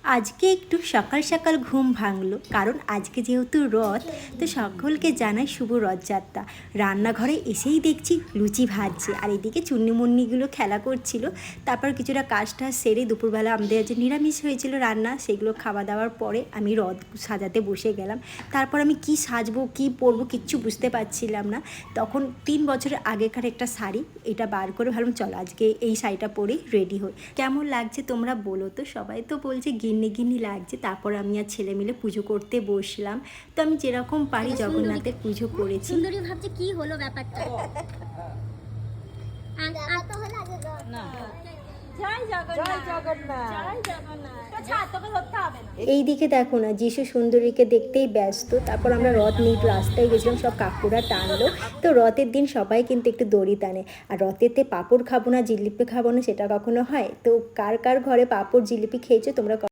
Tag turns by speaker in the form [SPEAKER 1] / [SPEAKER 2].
[SPEAKER 1] আজকে একটু সকাল সকাল ঘুম ভাঙলো, কারণ আজকে যেহেতু রথ, তো সকলকে জানাই শুভ রথযাত্রা। রান্নাঘরে এসেই দেখছি লুচি ভাজছে, আর এদিকে চুন্নিমুন্নিগুলো খেলা করছিল। তারপর কিছুটা কাজটা সেরে দুপুরবেলা আমাদের যে নিরামিষ হয়েছিল রান্না, সেগুলো খাওয়া দাওয়ার পরে আমি রথ সাজাতে বসে গেলাম। তারপর আমি কি সাজবো কি পরবো কিচ্ছু বুঝতে পারছিলাম না। তখন 3 বছরের আগেকার একটা শাড়ি এটা বার করে ভাবলাম চলো আজকে এই শাড়িটা পরে রেডি হই। কেমন লাগছে তোমরা বলো তো। সবাই তো বলছে গিন্নি গিন্নি লাগছে। তারপর আমি আর ছেলে মিলে পুজো করতে বসলাম। তো আমি যেরকম পারি জগন্নাথের পুজো করেছি।
[SPEAKER 2] সুন্দরী ভাবছে কি হলো ব্যাপারটা।
[SPEAKER 1] এই দিকে দেখো না, যিশু সুন্দরীকে দেখতেই ব্যস্ত। তারপর আমরা রথ নিয়ে রাস্তায় গেছিলাম, সব কাকুরা টানলো। তো রথের দিন সবাই কিন্তু একটু দড়ি টানে। আর রথেতে পাঁপড় খাবো না জিলিপি খাবো না সেটা কখনো হয়? তো কার কার ঘরে পাঁপড় জিলিপি খেয়েছো তোমরা?